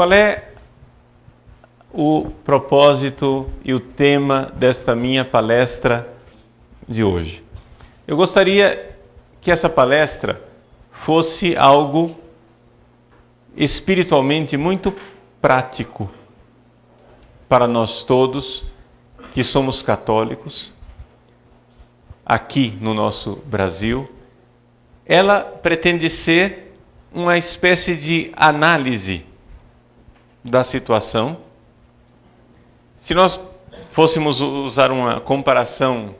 Qual é o propósito e o tema desta minha palestra de hoje? Eu gostaria que essa palestra fosse algo espiritualmente muito prático para nós todos que somos católicos, aqui no nosso Brasil. Ela pretende ser uma espécie de análise da situação. Se nós fôssemos usar uma comparação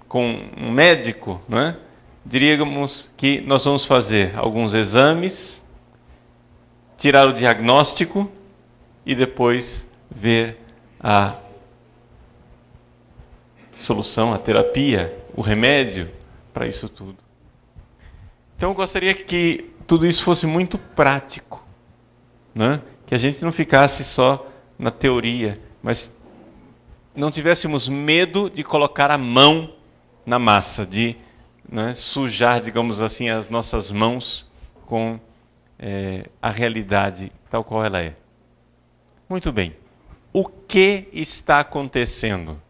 com um médico, né, diríamos que nós vamos fazer alguns exames, tirar o diagnóstico e depois ver a solução, a terapia, o remédio para isso tudo. Então eu gostaria que tudo isso fosse muito prático, né? Que a gente não ficasse só na teoria, mas não tivéssemos medo de colocar a mão na massa, de, né, sujar, digamos assim, as nossas mãos com a realidade tal qual ela é. Muito bem. O que está acontecendo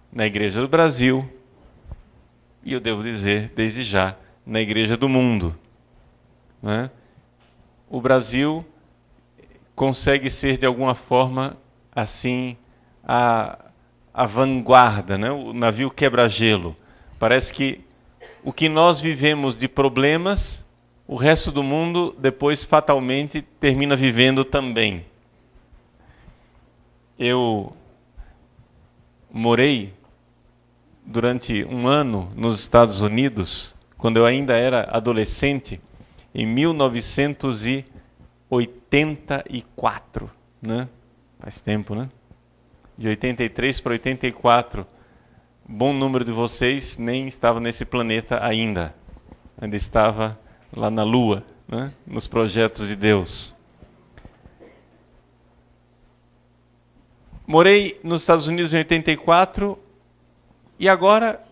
na Igreja do Brasil, e eu devo dizer, desde já, na Igreja do mundo, né? O Brasil consegue ser, de alguma forma, assim, a vanguarda, né? O navio quebra-gelo. Parece que o que nós vivemos de problemas, o resto do mundo depois fatalmente termina vivendo também. Eu morei durante um ano nos Estados Unidos, quando eu ainda era adolescente, em 1984, né? Faz tempo, né? De 83 para 84. Bom número de vocês nem estava nesse planeta ainda. Ainda estava lá na Lua, né? Nos projetos de Deus. Morei nos Estados Unidos em 84 e agora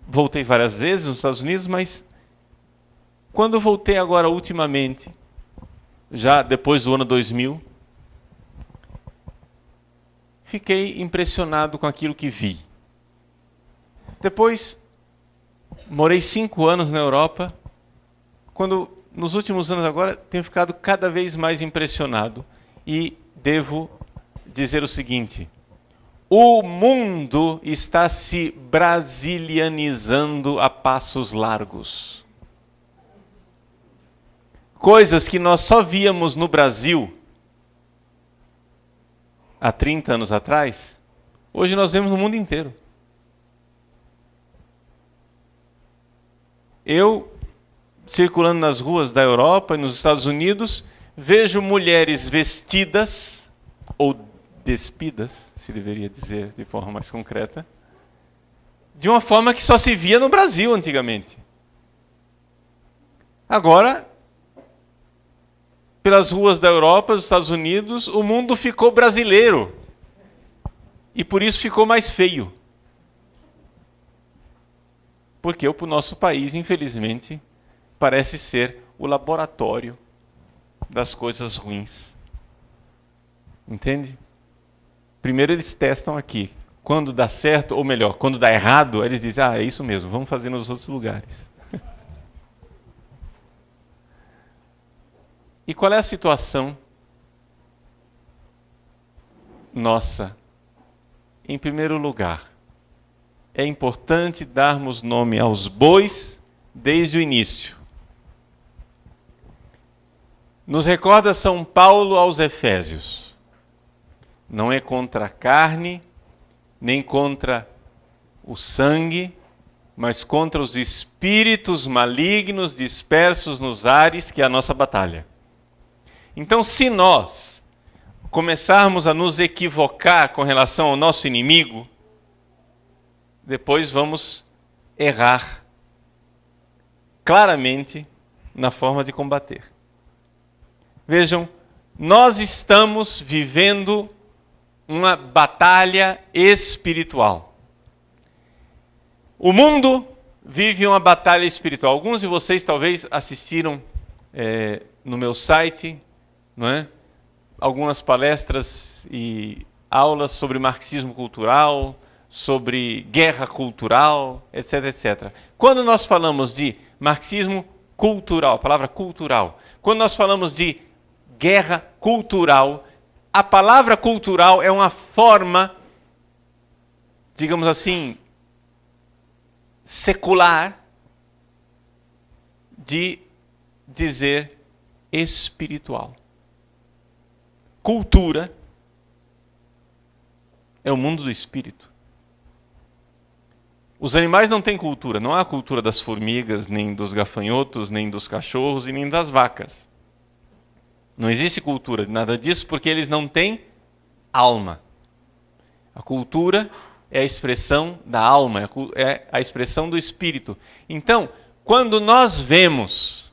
voltei várias vezes nos Estados Unidos, mas quando voltei agora ultimamente, já depois do ano 2000, fiquei impressionado com aquilo que vi. Depois, morei 5 anos na Europa, quando nos últimos anos agora tenho ficado cada vez mais impressionado e devo dizer o seguinte: o mundo está se brasilianizando a passos largos. Coisas que nós só víamos no Brasil há 30 anos atrás, hoje nós vemos no mundo inteiro. Eu, circulando nas ruas da Europa e nos Estados Unidos, vejo mulheres vestidas, ou despidas, se deveria dizer de forma mais concreta, de uma forma que só se via no Brasil antigamente. Agora, pelas ruas da Europa, dos Estados Unidos, o mundo ficou brasileiro. E por isso ficou mais feio. Porque o nosso país, infelizmente, parece ser o laboratório das coisas ruins. Entende? Primeiro eles testam aqui. Quando dá certo, ou melhor, quando dá errado, eles dizem, é isso mesmo, vamos fazer nos outros lugares. E qual é a situação nossa? Em primeiro lugar, é importante darmos nome aos bois desde o início. Nos recorda São Paulo aos Efésios. Não é contra a carne, nem contra o sangue, mas contra os espíritos malignos dispersos nos ares, que é a nossa batalha. Então, se nós começarmos a nos equivocar com relação ao nosso inimigo, depois vamos errar claramente na forma de combater. Vejam, nós estamos vivendo uma batalha espiritual. O mundo vive uma batalha espiritual. Alguns de vocês talvez assistiram no meu site não é? Algumas palestras e aulas sobre marxismo cultural, sobre guerra cultural, etc, etc. Quando nós falamos de marxismo cultural, a palavra cultural, quando nós falamos de guerra cultural, a palavra cultural é uma forma, digamos assim, secular de dizer espiritual. Cultura é o mundo do espírito. Os animais não têm cultura. Não há cultura das formigas, nem dos gafanhotos, nem dos cachorros e nem das vacas. Não existe cultura de nada disso porque eles não têm alma. A cultura é a expressão da alma, é a expressão do espírito. Então, quando nós vemos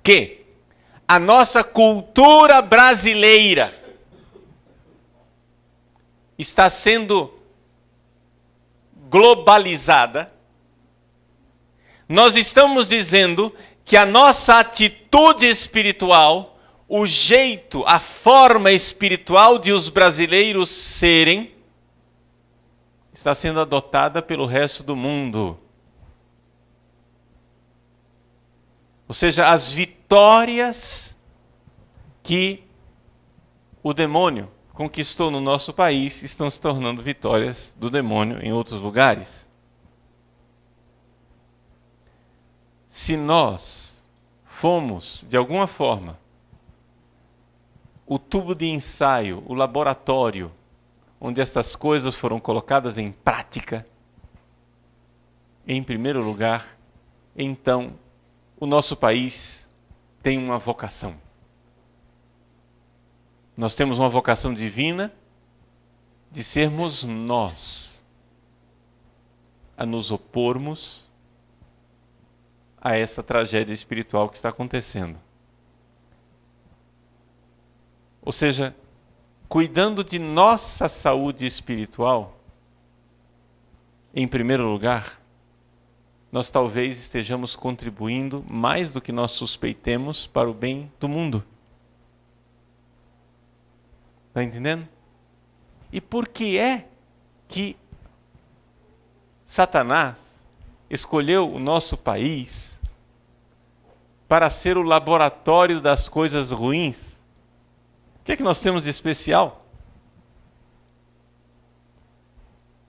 que a nossa cultura brasileira está sendo globalizada, nós estamos dizendo que a nossa atitude espiritual, o jeito, a forma espiritual de os brasileiros serem, está sendo adotada pelo resto do mundo. Ou seja, as vitórias que o demônio conquistou no nosso país estão se tornando vitórias do demônio em outros lugares. Se nós fomos, de alguma forma, o tubo de ensaio, o laboratório, onde essas coisas foram colocadas em prática, em primeiro lugar, então o nosso país tem uma vocação. Nós temos uma vocação divina de sermos nós a nos opormos a essa tragédia espiritual que está acontecendo. Ou seja, cuidando de nossa saúde espiritual, em primeiro lugar, nós talvez estejamos contribuindo mais do que nós suspeitemos para o bem do mundo. Está entendendo? E por que é que Satanás escolheu o nosso país para ser o laboratório das coisas ruins? O que é que nós temos de especial?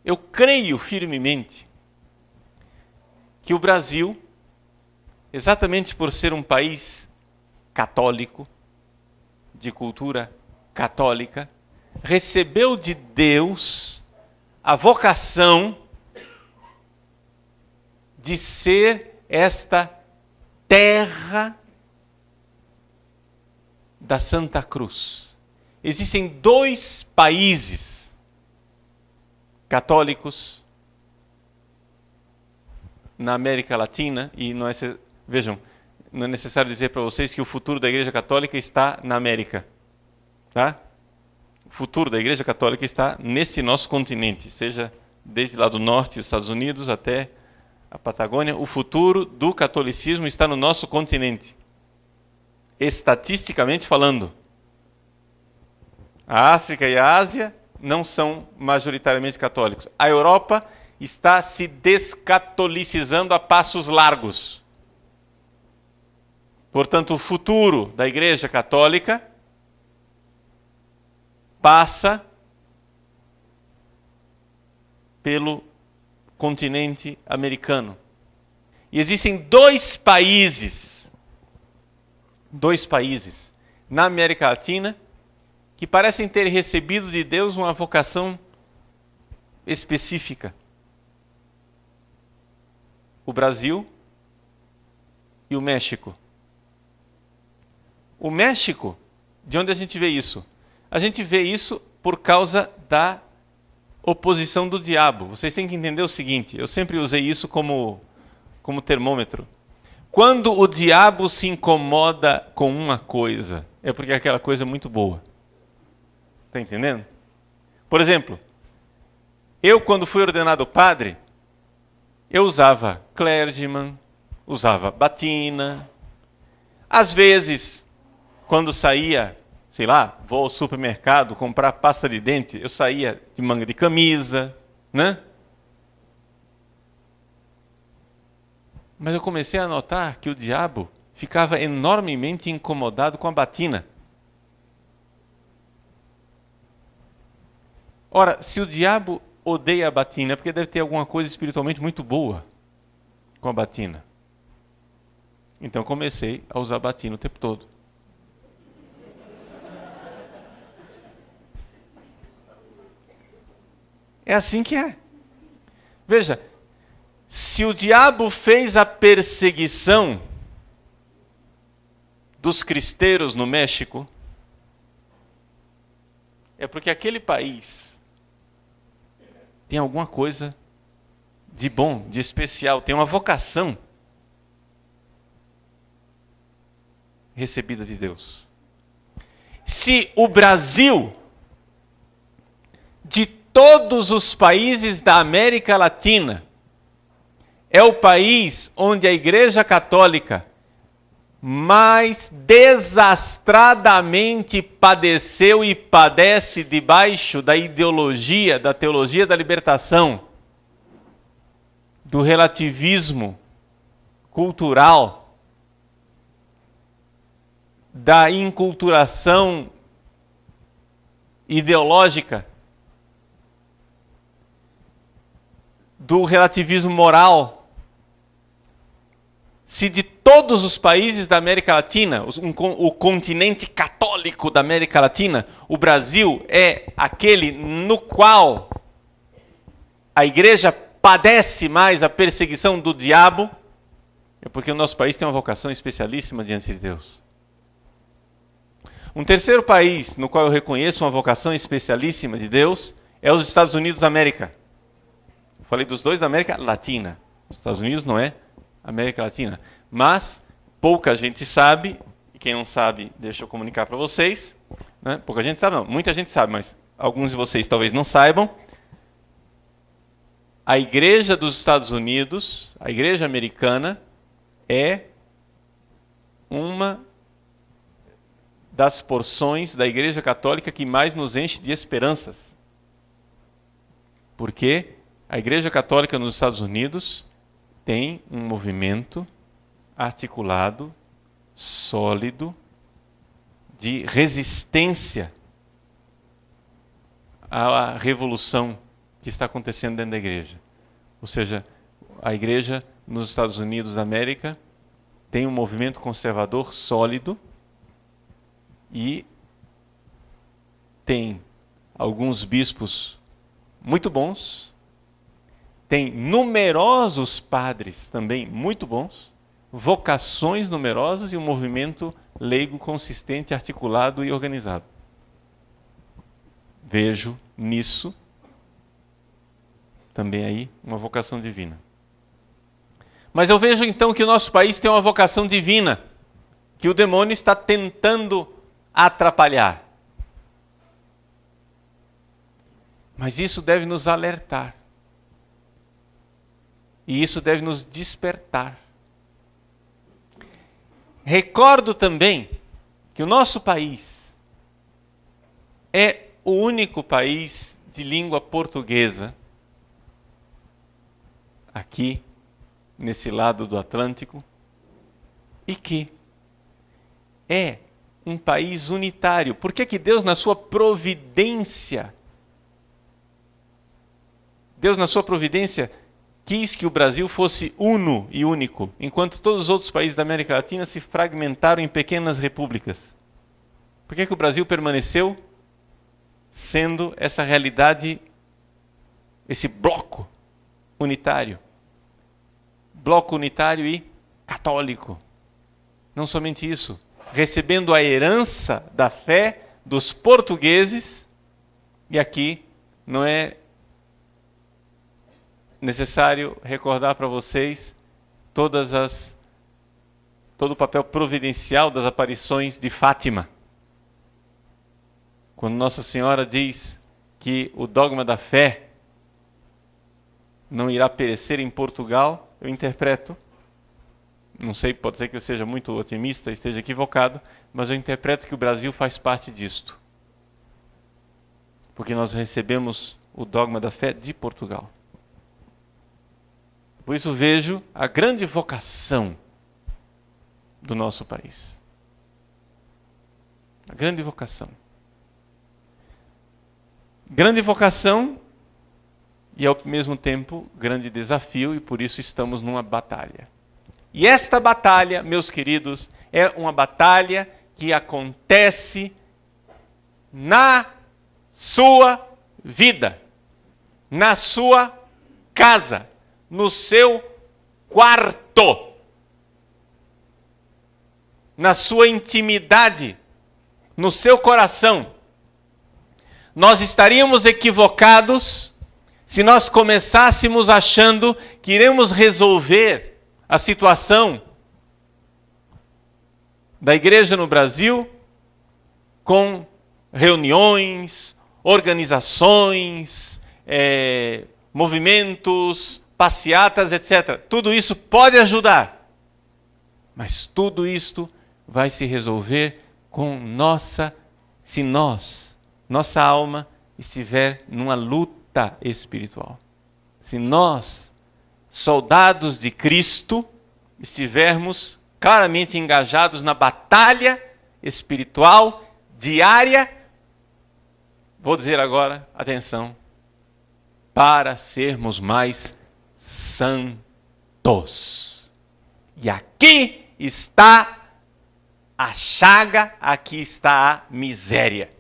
Eu creio firmemente que o Brasil, exatamente por ser um país católico, de cultura católica, recebeu de Deus a vocação de ser esta terra da Santa Cruz. Existem 2 países católicos na América Latina, e não é, vejam, não é necessário dizer para vocês que o futuro da Igreja Católica está na América. Tá? O futuro da Igreja Católica está nesse nosso continente, seja desde lá do norte, dos Estados Unidos, até a Patagônia. O futuro do catolicismo está no nosso continente, estatisticamente falando. A África e a Ásia não são majoritariamente católicos. A Europa está se descatolicizando a passos largos. Portanto, o futuro da Igreja Católica passa pelo continente americano. E existem 2 países na América Latina que parecem ter recebido de Deus uma vocação específica. O Brasil e o México. O México, de onde a gente vê isso? A gente vê isso por causa da oposição do diabo. Vocês têm que entender o seguinte, eu sempre usei isso como termômetro. Quando o diabo se incomoda com uma coisa, é porque aquela coisa é muito boa. Está entendendo? Por exemplo, eu quando fui ordenado padre, eu usava clergyman, usava batina. Às vezes, quando saía, sei lá, vou ao supermercado comprar pasta de dente, eu saía de manga de camisa, né? Mas eu comecei a notar que o diabo ficava enormemente incomodado com a batina. Ora, se o diabo odeia a batina, é porque deve ter alguma coisa espiritualmente muito boa com a batina. Então eu comecei a usar batina o tempo todo. É assim que é. Veja, se o diabo fez a perseguição dos cristeiros no México, é porque aquele país tem alguma coisa de bom, de especial, tem uma vocação recebida de Deus. Se o Brasil, de todos os países da América Latina, é o país onde a Igreja Católica mais desastradamente padeceu e padece debaixo da ideologia, da teologia da libertação, do relativismo cultural, da inculturação ideológica, do relativismo moral. Se de todos os países da América Latina, o continente católico da América Latina, o Brasil é aquele no qual a igreja padece mais a perseguição do diabo, é porque o nosso país tem uma vocação especialíssima diante de Deus. Um terceiro país no qual eu reconheço uma vocação especialíssima de Deus é os Estados Unidos da América. Eu falei dos dois da América Latina. Os Estados Unidos não é América Latina. Mas pouca gente sabe, e quem não sabe, deixa eu comunicar para vocês. Né? Pouca gente sabe, não. Muita gente sabe, mas alguns de vocês talvez não saibam. A Igreja dos Estados Unidos, a Igreja Americana, é uma das porções da Igreja Católica que mais nos enche de esperanças. Porque a Igreja Católica nos Estados Unidos tem um movimento articulado, sólido, de resistência à revolução que está acontecendo dentro da igreja. Ou seja, a igreja nos Estados Unidos da América tem um movimento conservador sólido e tem alguns bispos muito bons, tem numerosos padres também muito bons, vocações numerosas e um movimento leigo, consistente, articulado e organizado. Vejo nisso também aí uma vocação divina. Mas eu vejo então que o nosso país tem uma vocação divina, que o demônio está tentando atrapalhar. Mas isso deve nos alertar. E isso deve nos despertar. Recordo também que o nosso país é o único país de língua portuguesa aqui, nesse lado do Atlântico, e que é um país unitário. Por que Deus, na sua providência, quis que o Brasil fosse uno e único, enquanto todos os outros países da América Latina se fragmentaram em pequenas repúblicas? Por que o Brasil permaneceu sendo essa realidade, esse bloco unitário? Bloco unitário e católico. Não somente isso, recebendo a herança da fé dos portugueses, e aqui não é necessário recordar para vocês todo o papel providencial das aparições de Fátima. Quando Nossa Senhora diz que o dogma da fé não irá perecer em Portugal, eu interpreto não sei, pode ser que eu seja muito otimista, esteja equivocado, mas eu interpreto que o Brasil faz parte disto. Porque nós recebemos o dogma da fé de Portugal. Por isso vejo a grande vocação do nosso país. A grande vocação. Grande vocação e ao mesmo tempo grande desafio, e por isso estamos numa batalha. E esta batalha, meus queridos, é uma batalha que acontece na sua vida, na sua casa, no seu quarto, na sua intimidade, no seu coração. Nós estaríamos equivocados se nós começássemos achando que iremos resolver a situação da igreja no Brasil com reuniões, organizações, movimentos, passeatas, etc. Tudo isso pode ajudar, mas tudo isto vai se resolver com nossa alma estiver numa luta espiritual. Se nós, soldados de Cristo, estivermos claramente engajados na batalha espiritual diária, vou dizer agora, atenção, para sermos mais santos. E aqui está a chaga, aqui está a miséria.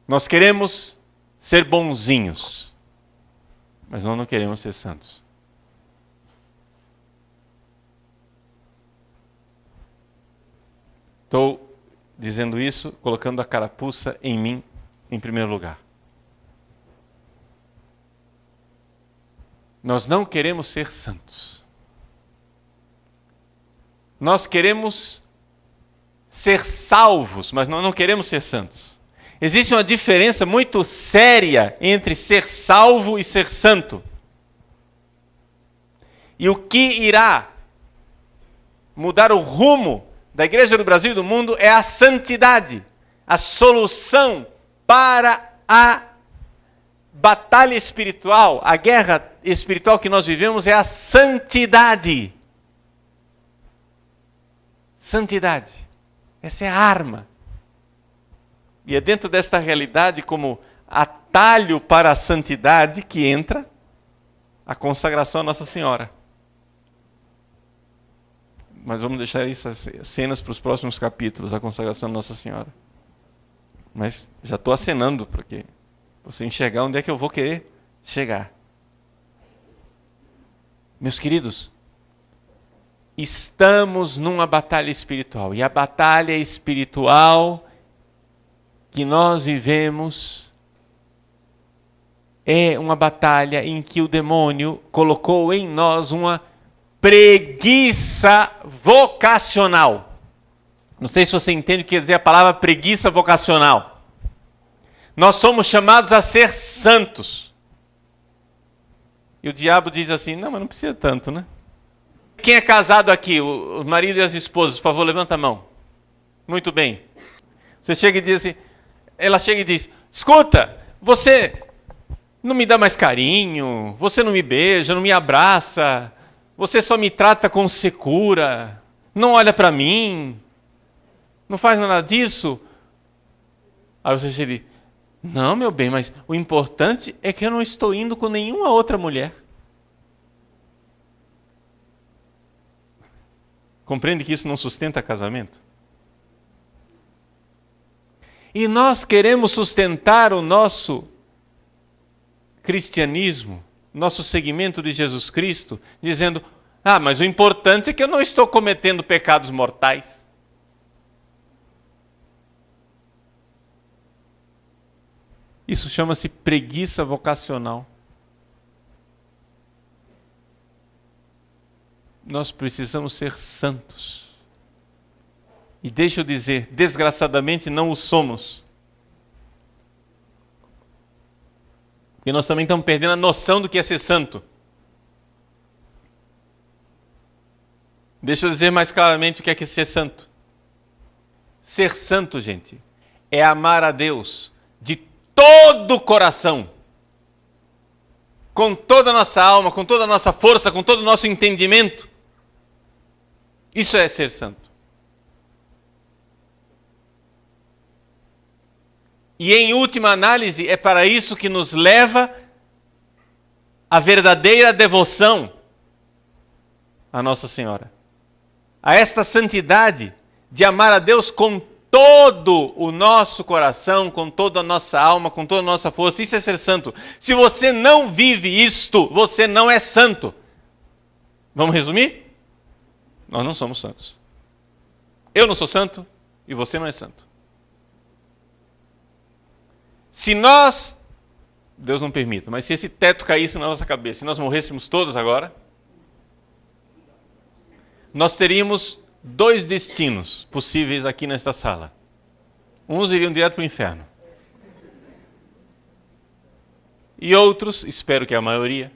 Nós queremos ser bonzinhos, mas nós não queremos ser santos. Estou dizendo isso, colocando a carapuça em mim, em primeiro lugar. Nós não queremos ser santos. Nós queremos ser salvos, mas nós não queremos ser santos. Existe uma diferença muito séria entre ser salvo e ser santo. E o que irá mudar o rumo da Igreja do Brasil e do mundo é a santidade. A solução para a batalha espiritual, a guerra espiritual que nós vivemos é a santidade. Santidade. Essa é a arma. E é dentro desta realidade, como atalho para a santidade, que entra a consagração à Nossa Senhora. Mas vamos deixar essas cenas para os próximos capítulos, a consagração à Nossa Senhora. Mas já estou acenando, porque você enxergar onde é que eu vou querer chegar. Meus queridos, estamos numa batalha espiritual. E a batalha espiritual que nós vivemos é uma batalha em que o demônio colocou em nós uma preguiça vocacional. Não sei se você entende o que quer dizer a palavra preguiça vocacional. Nós somos chamados a ser santos. E o diabo diz assim, não, mas não precisa tanto, né? Quem é casado aqui, o marido e as esposas, por favor, levanta a mão. Muito bem. Você chega e diz assim, ela chega e diz, escuta, você não me dá mais carinho, você não me beija, não me abraça, você só me trata com secura, não olha para mim, não faz nada disso. Aí você chega e diz, não, meu bem, mas o importante é que eu não estou indo com nenhuma outra mulher. Compreende que isso não sustenta casamento? E nós queremos sustentar o nosso cristianismo, nosso seguimento de Jesus Cristo, dizendo, mas o importante é que eu não estou cometendo pecados mortais. Isso chama-se preguiça vocacional. Nós precisamos ser santos. E deixa eu dizer, desgraçadamente não o somos. Porque nós também estamos perdendo a noção do que é ser santo. Deixa eu dizer mais claramente o que é ser santo. Ser santo, gente, é amar a Deus de todo o coração, com toda a nossa alma, com toda a nossa força, com todo o nosso entendimento. Isso é ser santo. E em última análise, é para isso que nos leva a verdadeira devoção a Nossa Senhora. A esta santidade de amar a Deus com todo o nosso coração, com toda a nossa alma, com toda a nossa força. Isso é ser santo. Se você não vive isto, você não é santo. Vamos resumir? Nós não somos santos. Eu não sou santo e você não é santo. Se nós, Deus não permita, mas se esse teto caísse na nossa cabeça, se nós morrêssemos todos agora, nós teríamos 2 destinos possíveis aqui nesta sala. Uns iriam direto para o inferno. E outros, espero que a maioria,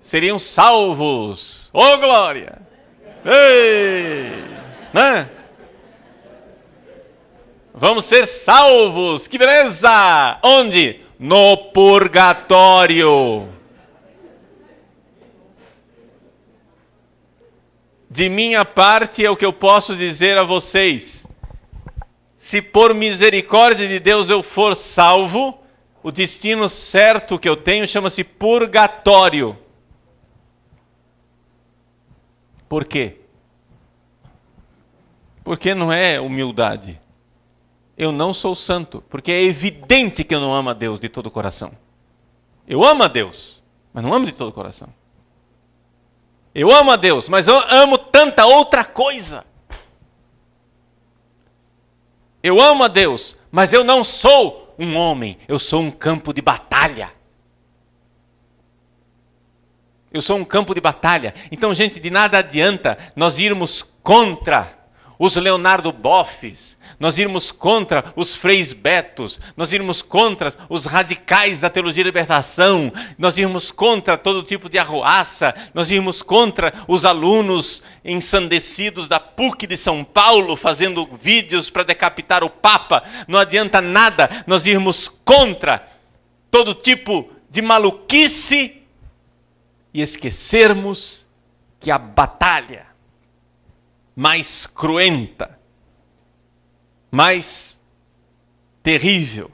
seriam salvos. Oh, glória! Ei! Né? Vamos ser salvos. Que beleza! Onde? No purgatório. De minha parte é o que eu posso dizer a vocês. Se por misericórdia de Deus eu for salvo, o destino certo que eu tenho chama-se purgatório. Por quê? Porque não é humildade. Eu não sou santo, porque é evidente que eu não amo a Deus de todo o coração. Eu amo a Deus, mas não amo de todo o coração. Eu amo a Deus, mas eu amo tanta outra coisa. Eu amo a Deus, mas eu não sou um homem, eu sou um campo de batalha. Eu sou um campo de batalha. Então, gente, de nada adianta nós irmos contra os Leonardo Boffes, nós irmos contra os freis betos, nós irmos contra os radicais da teologia da libertação, nós irmos contra todo tipo de arruaça, nós irmos contra os alunos ensandecidos da PUC de São Paulo fazendo vídeos para decapitar o Papa. Não adianta nada nós irmos contra todo tipo de maluquice e esquecermos que a batalha mais cruenta, mais terrível,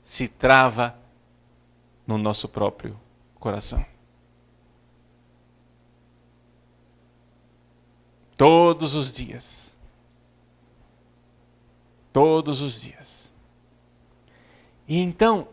se trava no nosso próprio coração. Todos os dias. Todos os dias. E então,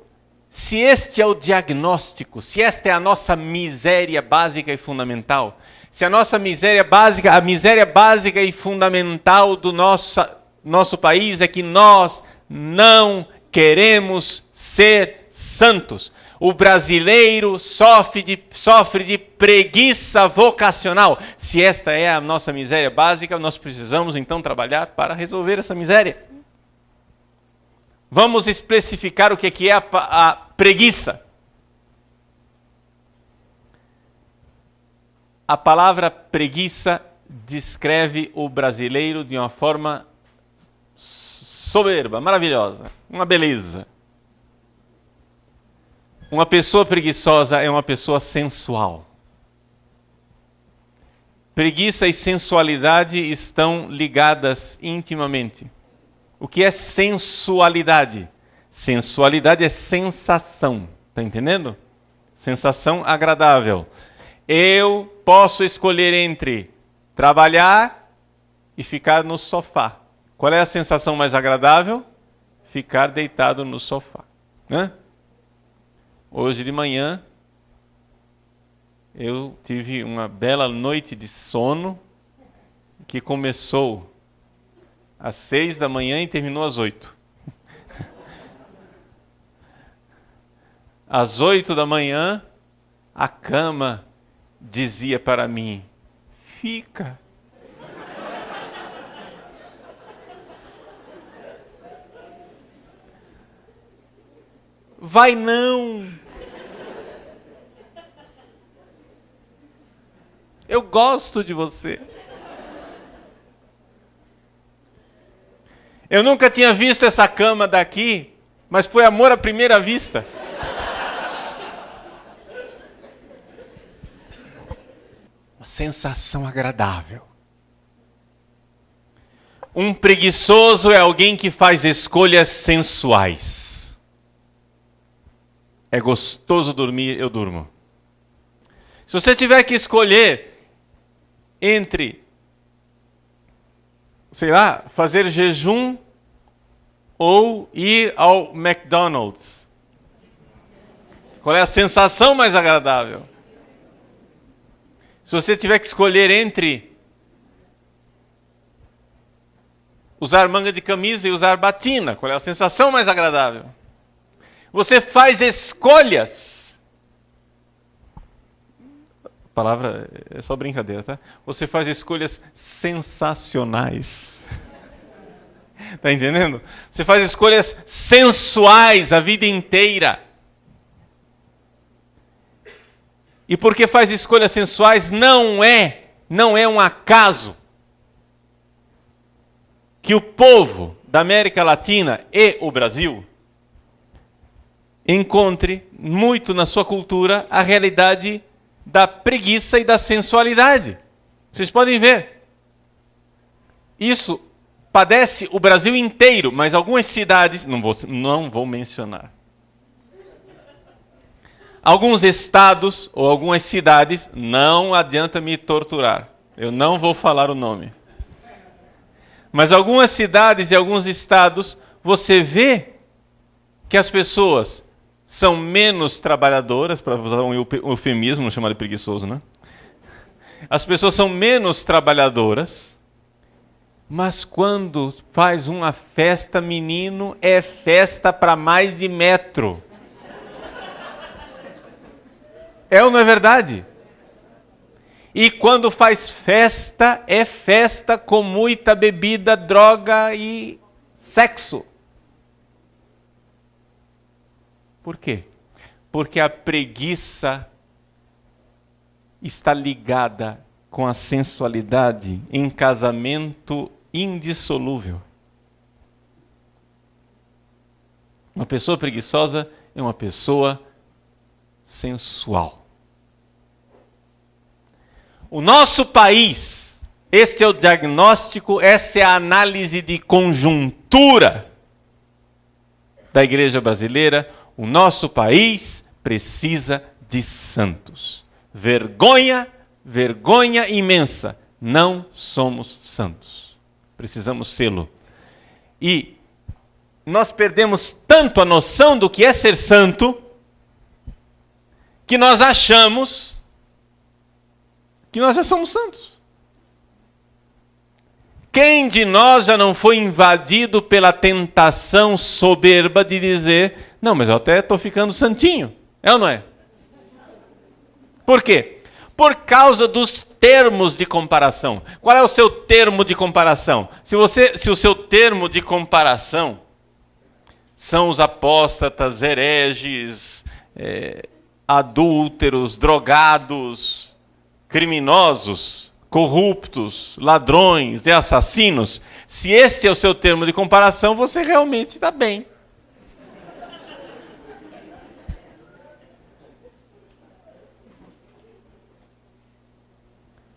se este é o diagnóstico, se esta é a nossa miséria básica e fundamental, se a nossa miséria básica, a miséria básica e fundamental do nosso país é que nós não queremos ser santos. O brasileiro sofre de preguiça vocacional. Se esta é a nossa miséria básica, nós precisamos então trabalhar para resolver essa miséria. Vamos especificar o que é a preguiça. A palavra preguiça descreve o brasileiro de uma forma soberba, maravilhosa, uma beleza. Uma pessoa preguiçosa é uma pessoa sensual. Preguiça e sensualidade estão ligadas intimamente. O que é sensualidade? Sensualidade é sensação, está entendendo? Sensação agradável. Eu posso escolher entre trabalhar e ficar no sofá. Qual é a sensação mais agradável? Ficar deitado no sofá. Né? Hoje de manhã, eu tive uma bela noite de sono que começou às 6 da manhã e terminou às 8. Às 8 da manhã, a cama dizia para mim, fica. Vai não. Eu gosto de você. Eu nunca tinha visto essa cama daqui, mas foi amor à primeira vista. Uma sensação agradável. Um preguiçoso é alguém que faz escolhas sensuais. É gostoso dormir, eu durmo. Se você tiver que escolher entre, sei lá, fazer jejum ou ir ao McDonald's, qual é a sensação mais agradável? Se você tiver que escolher entre usar manga de camisa e usar batina, qual é a sensação mais agradável? Você faz escolhas. A palavra é só brincadeira, tá? Você faz escolhas sensacionais. Tá entendendo? Você faz escolhas sensuais a vida inteira. E porque faz escolhas sensuais, não é um acaso que o povo da América Latina e o Brasil encontre muito na sua cultura a realidade da preguiça e da sensualidade. Vocês podem ver. Isso padece o Brasil inteiro, mas algumas cidades, não vou mencionar. Alguns estados ou algumas cidades, não adianta me torturar. Eu não vou falar o nome. Mas algumas cidades e alguns estados, você vê que as pessoas são menos trabalhadoras, para usar um eufemismo, não chamar de preguiçoso, né? As pessoas são menos trabalhadoras, mas quando faz uma festa, menino, é festa para mais de metro. É ou não é verdade? E quando faz festa, é festa com muita bebida, droga e sexo. Por quê? Porque a preguiça está ligada com a sensualidade em casamento indissolúvel. Uma pessoa preguiçosa é uma pessoa sensual. O nosso país, este é o diagnóstico, essa é a análise de conjuntura da igreja brasileira. O nosso país precisa de santos. Vergonha, vergonha imensa. Não somos santos. Precisamos sê-lo. E nós perdemos tanto a noção do que é ser santo, que nós achamos que nós já somos santos. Quem de nós já não foi invadido pela tentação soberba de dizer, não, mas eu até estou ficando santinho. É ou não é? Por quê? Por causa dos termos de comparação. Qual é o seu termo de comparação? Se o seu termo de comparação são os apóstatas, hereges, adúlteros, drogados, criminosos, corruptos, ladrões e assassinos, se esse é o seu termo de comparação, você realmente está bem.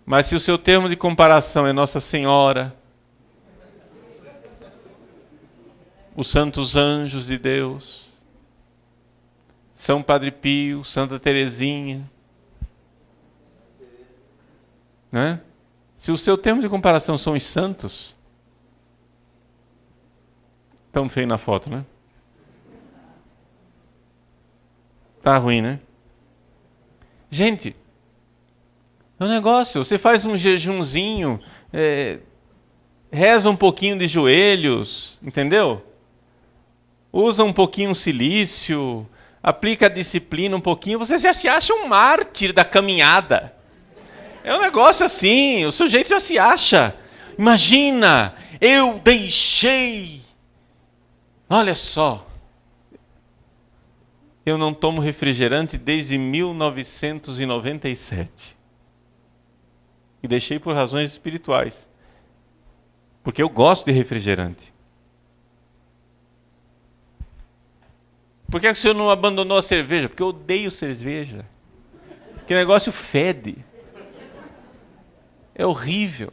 Mas se o seu termo de comparação é Nossa Senhora, os santos anjos de Deus, São Padre Pio, Santa Teresinha, né? Se o seu termo de comparação são os santos, tão feio na foto, né? Tá ruim, né? Gente, é um negócio, você faz um jejunzinho, reza um pouquinho de joelhos, entendeu? Usa um pouquinho silício, aplica a disciplina um pouquinho, você já se acha um mártir da caminhada. É um negócio assim, o sujeito já se acha. Imagina, eu deixei. Olha só. Eu não tomo refrigerante desde 1997. e deixei por razões espirituais. Porque eu gosto de refrigerante. Por que o senhor não abandonou a cerveja? Porque eu odeio cerveja. Que negócio fede. É horrível.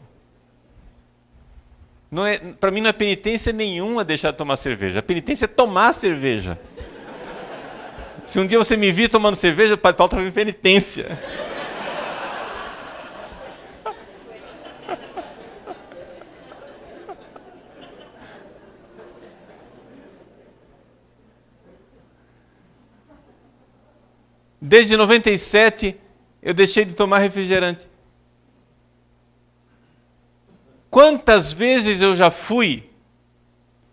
Para mim não é penitência nenhuma deixar de tomar cerveja. A penitência é tomar cerveja. Se um dia você me vir tomando cerveja, o Padre Paulo está em penitência. Desde 97, eu deixei de tomar refrigerante. Quantas vezes eu já fui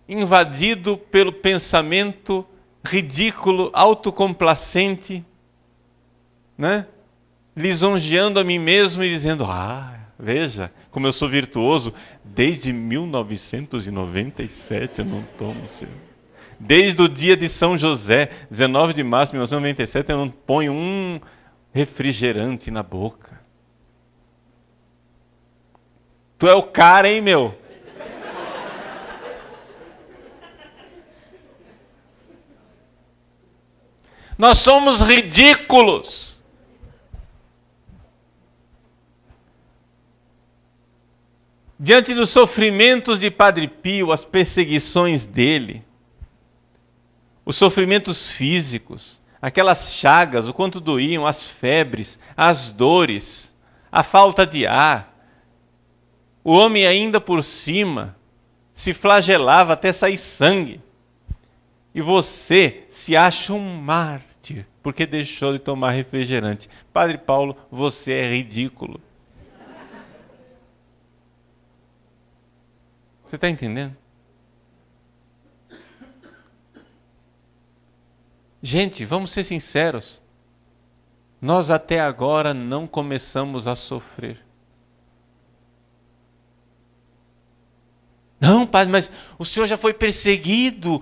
invadido pelo pensamento ridículo, autocomplacente, né? Lisonjeando a mim mesmo e dizendo, veja, como eu sou virtuoso, desde 1997 eu não tomo cerveja. Desde o dia de São José, 19 de março de 1997, eu não ponho um refrigerante na boca. Tu é o cara, hein, meu? Nós somos ridículos. Diante dos sofrimentos de Padre Pio, as perseguições dele, os sofrimentos físicos, aquelas chagas, o quanto doíam, as febres, as dores, a falta de ar. O homem ainda por cima se flagelava até sair sangue. E você se acha um mártir porque deixou de tomar refrigerante. Padre Paulo, você é ridículo. Você está entendendo? Gente, vamos ser sinceros. Nós até agora não começamos a sofrer. Não, padre, mas o senhor já foi perseguido.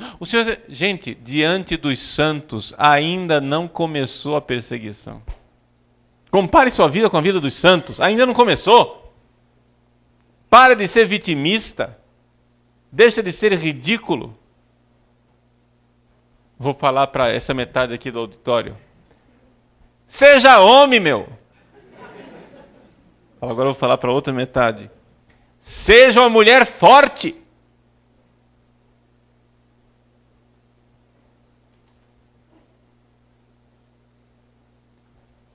Gente, diante dos santos ainda não começou a perseguição. Compare sua vida com a vida dos santos. Ainda não começou. Para de ser vitimista. Deixa de ser ridículo. Vou falar para essa metade aqui do auditório. Seja homem, meu. Agora eu vou falar para outra metade. Seja uma mulher forte.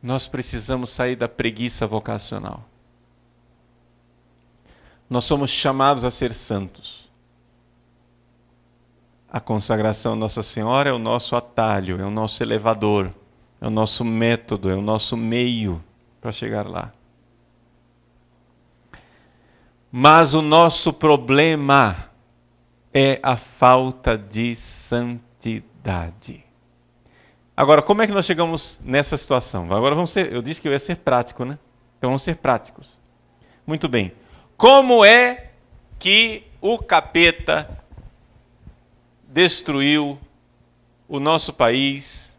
Nós precisamos sair da preguiça vocacional. Nós somos chamados a ser santos. A consagração a Nossa Senhora é o nosso atalho, é o nosso elevador, é o nosso método, é o nosso meio para chegar lá. Mas o nosso problema é a falta de santidade. Agora, como é que nós chegamos nessa situação? Agora eu disse que eu ia ser prático, né? Então vamos ser práticos. Muito bem. Como é que o capeta destruiu o nosso país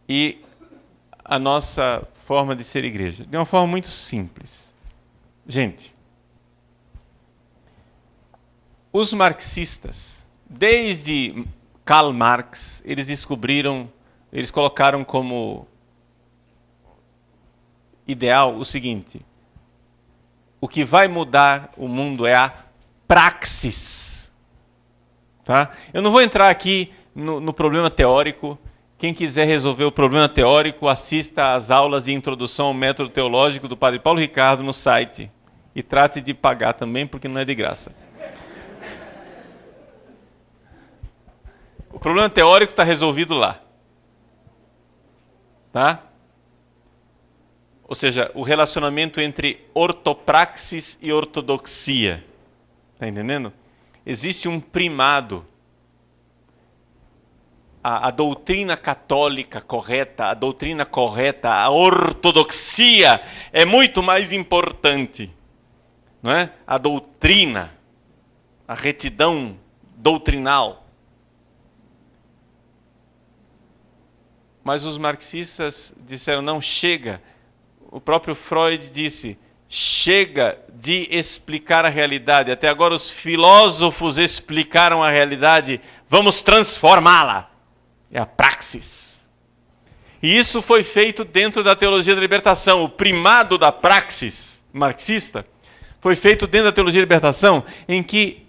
e a nossa forma de ser igreja? De uma forma muito simples. Gente, os marxistas, desde Karl Marx, eles colocaram como ideal o seguinte: o que vai mudar o mundo é a praxis. Tá? Eu não vou entrar aqui no problema teórico. Quem quiser resolver o problema teórico, assista às aulas de introdução ao método teológico do Padre Paulo Ricardo no site. E trate de pagar também, porque não é de graça. O problema teórico está resolvido lá. Tá? Ou seja, o relacionamento entre ortopraxis e ortodoxia. Está entendendo? Existe um primado. A doutrina católica correta, a doutrina correta, a ortodoxia é muito mais importante. Não é? A doutrina, a retidão doutrinal. Mas os marxistas disseram, não, chega. o próprio Freud disse, chega de explicar a realidade. Até agora os filósofos explicaram a realidade, vamos transformá-la. É a praxis. E isso foi feito dentro da teologia da libertação. O primado da praxis marxista foi feito dentro da teologia da libertação, em que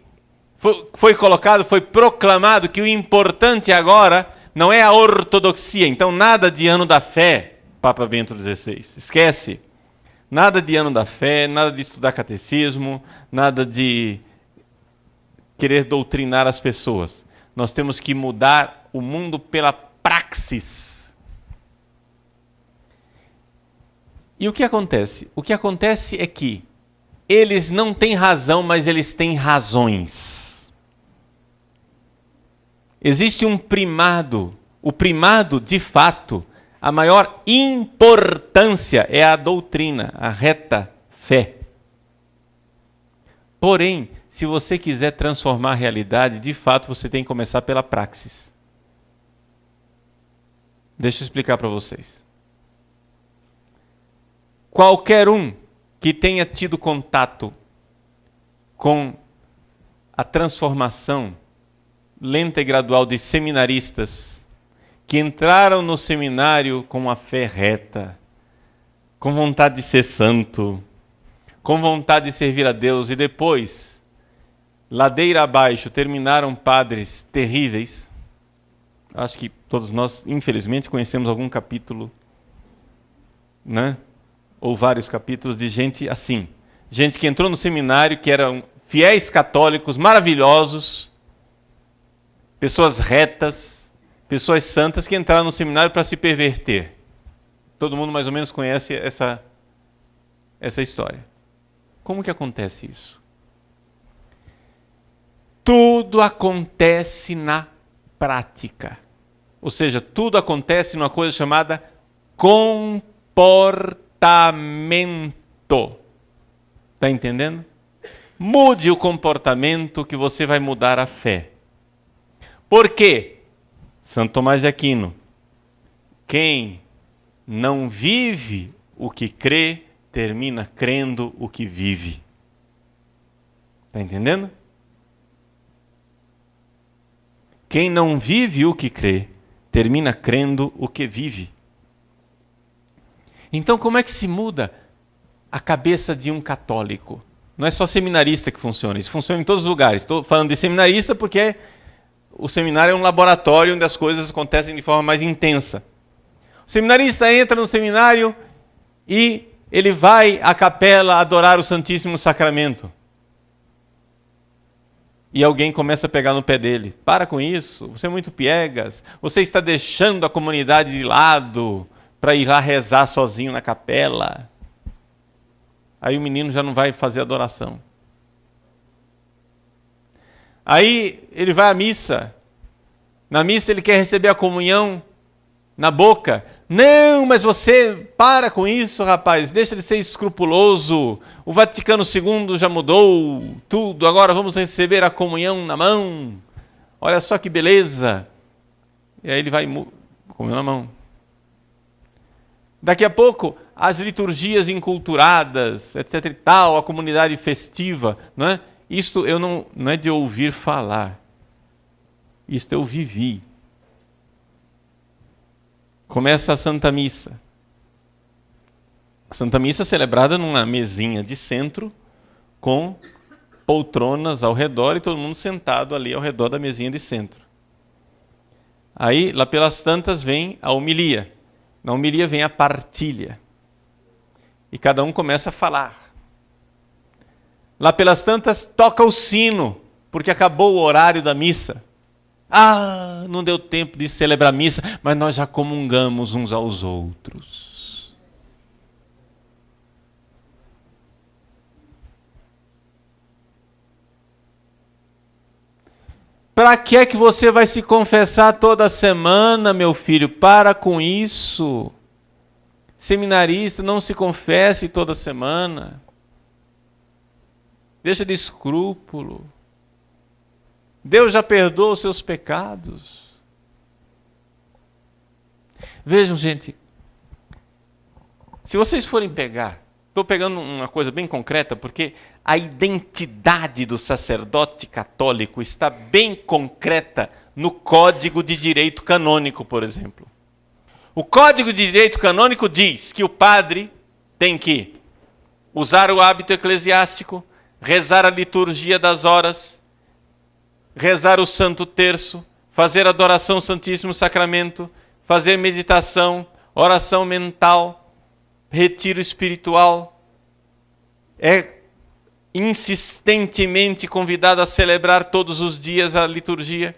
foi colocado, foi proclamado que o importante agora não é a ortodoxia. Então nada de ano da fé, Papa Bento XVI. Esquece. Nada de ano da fé, nada de estudar catecismo, nada de querer doutrinar as pessoas. Nós temos que mudar o mundo pela praxis. E o que acontece? O que acontece é que eles não têm razão, mas eles têm razões. Existe um primado. O primado, de fato, a maior importância é a doutrina, a reta fé. Porém, se você quiser transformar a realidade, de fato você tem que começar pela praxis. Deixa eu explicar para vocês. Qualquer um que tenha tido contato com a transformação lenta e gradual de seminaristas que entraram no seminário com uma fé reta, com vontade de ser santo, com vontade de servir a Deus, e depois, ladeira abaixo, terminaram padres terríveis. Acho que todos nós, infelizmente, conhecemos algum capítulo, né? Ou vários capítulos de gente assim. Gente que entrou no seminário, que eram fiéis católicos maravilhosos, pessoas retas, pessoas santas que entraram no seminário para se perverter. Todo mundo mais ou menos conhece essa história. Como que acontece isso? Tudo acontece na prática. Ou seja, tudo acontece numa coisa chamada comportamento. Está entendendo? Mude o comportamento que você vai mudar a fé. Por quê? Santo Tomás de Aquino. Quem não vive o que crê, termina crendo o que vive. Está entendendo? Quem não vive o que crê, termina crendo o que vive. Então, como é que se muda a cabeça de um católico? Não é só seminarista que funciona, isso funciona em todos os lugares. Estou falando de seminarista porque o seminário é um laboratório onde as coisas acontecem de forma mais intensa. O seminarista entra no seminário e ele vai à capela adorar o Santíssimo Sacramento. E alguém começa a pegar no pé dele. Para com isso, você é muito piegas. Você está deixando a comunidade de lado para ir lá rezar sozinho na capela. Aí o menino já não vai fazer adoração. Aí ele vai à missa. Na missa ele quer receber a comunhão na boca. Não, mas você para com isso, rapaz. Deixa de ser escrupuloso. O Vaticano II já mudou tudo. Agora vamos receber a comunhão na mão. Olha só que beleza. E aí ele vai comunhão na mão. Daqui a pouco, as liturgias enculturadas, etc e tal, a comunidade festiva, não é? Isto eu não é de ouvir falar. Isto eu vivi. Começa a Santa Missa. A Santa Missa celebrada numa mesinha de centro, com poltronas ao redor e todo mundo sentado ali ao redor da mesinha de centro. Aí, lá pelas tantas, vem a homilia. Na homilia vem a partilha. E cada um começa a falar. Lá pelas tantas, toca o sino, porque acabou o horário da missa. Ah, não deu tempo de celebrar a missa, mas nós já comungamos uns aos outros. Para que é que você vai se confessar toda semana, meu filho? Para com isso. Seminarista, não se confesse toda semana. Deixa de escrúpulo. Deus já perdoou os seus pecados. Vejam, gente. Se vocês forem pegar, estou pegando uma coisa bem concreta, porque a identidade do sacerdote católico está bem concreta no Código de Direito Canônico, por exemplo. O Código de Direito Canônico diz que o padre tem que usar o hábito eclesiástico, rezar a liturgia das horas, rezar o Santo Terço, fazer adoração ao Santíssimo Sacramento, fazer meditação, oração mental, retiro espiritual. É insistentemente convidado a celebrar todos os dias a liturgia.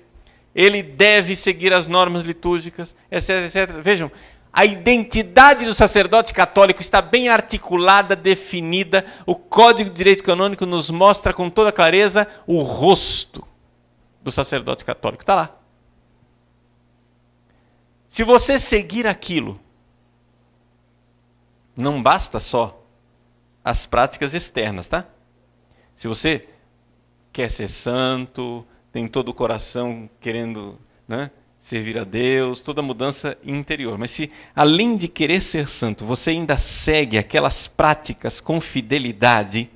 Ele deve seguir as normas litúrgicas, etc, etc. Vejam, a identidade do sacerdote católico está bem articulada, definida. O Código de Direito Canônico nos mostra com toda clareza o rosto do sacerdote católico. Está lá. Se você seguir aquilo, não basta só as práticas externas, tá? Se você quer ser santo, tem todo o coração querendo, né, servir a Deus, toda mudança interior. Mas se, além de querer ser santo, você ainda segue aquelas práticas com fidelidade,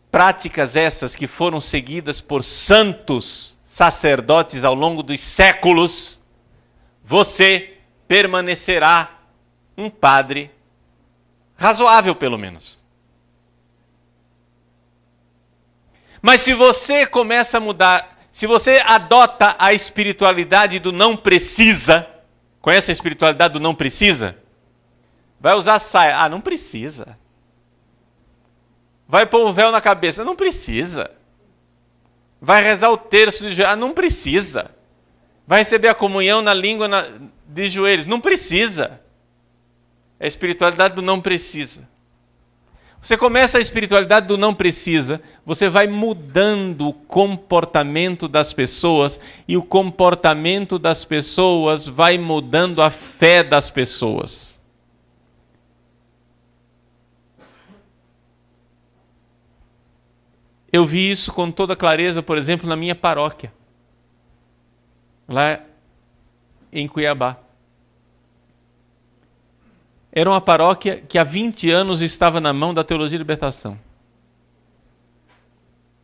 práticas essas que foram seguidas por santos sacerdotes ao longo dos séculos, você permanecerá um padre razoável, pelo menos. Mas se você começa a mudar, se você adota a espiritualidade do não precisa, conhece a espiritualidade do não precisa? Vai usar saia. Ah, não precisa. Vai pôr um véu na cabeça. Não precisa. Vai rezar o terço de joelhos. Ah, não precisa. Vai receber a comunhão na língua de joelhos. Não precisa. É a espiritualidade do não precisa. Você começa a espiritualidade do não precisa, você vai mudando o comportamento das pessoas e o comportamento das pessoas vai mudando a fé das pessoas. Eu vi isso com toda clareza, por exemplo, na minha paróquia, lá em Cuiabá. Era uma paróquia que há 20 anos estava na mão da Teologia e Libertação.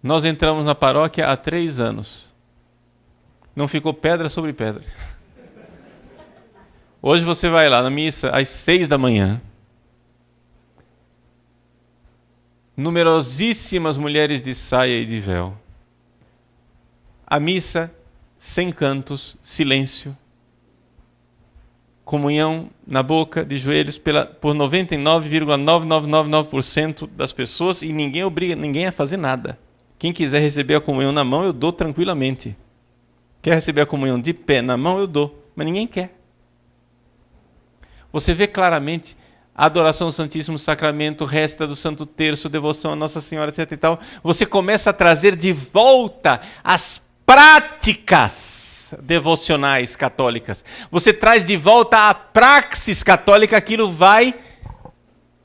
Nós entramos na paróquia há 3 anos. Não ficou pedra sobre pedra. Hoje você vai lá na missa às 6 da manhã. Numerosíssimas mulheres de saia e de véu. A missa sem cantos, silêncio. Comunhão na boca, de joelhos, por 99,9999% das pessoas, e ninguém obriga ninguém a fazer nada. Quem quiser receber a comunhão na mão, eu dou tranquilamente. Quer receber a comunhão de pé na mão, eu dou, mas ninguém quer. Você vê claramente a adoração ao Santíssimo Sacramento, resta do Santo Terço, devoção a Nossa Senhora, etc. e tal. Você começa a trazer de volta as práticas devocionais católicas. Você traz de volta a praxis católica, aquilo vai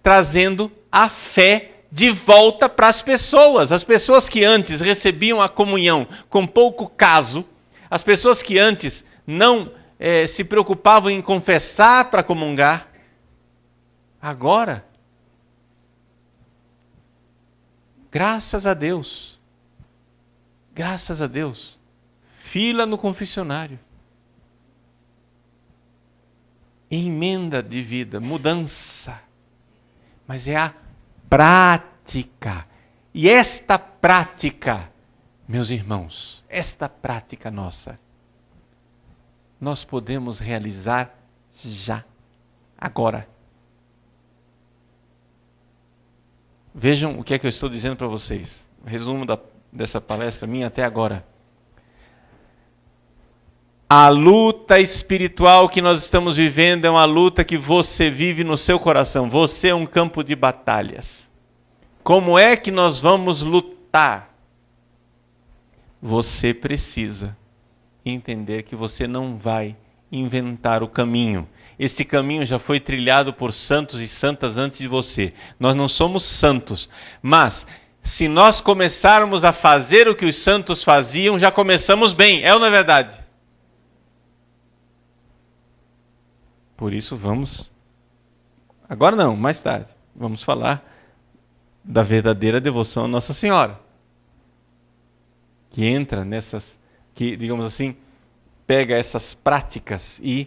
trazendo a fé de volta para as pessoas. As pessoas que antes recebiam a comunhão com pouco caso, as pessoas que antes não se preocupavam em confessar para comungar, agora, graças a Deus, fila no confessionário, emenda de vida, mudança, mas é a prática. E esta prática, meus irmãos, esta prática nossa, nós podemos realizar já, agora. Vejam o que é que eu estou dizendo para vocês. Resumo dessa palestra minha até agora. A luta espiritual que nós estamos vivendo é uma luta que você vive no seu coração. Você é um campo de batalhas. Como é que nós vamos lutar? Você precisa entender que você não vai inventar o caminho. Esse caminho já foi trilhado por santos e santas antes de você. Nós não somos santos, mas se nós começarmos a fazer o que os santos faziam, já começamos bem. É ou não é verdade? Por isso vamos Agora não, mais tarde. Vamos falar da verdadeira devoção a Nossa Senhora. Que entra nessas, que, digamos assim, pega essas práticas e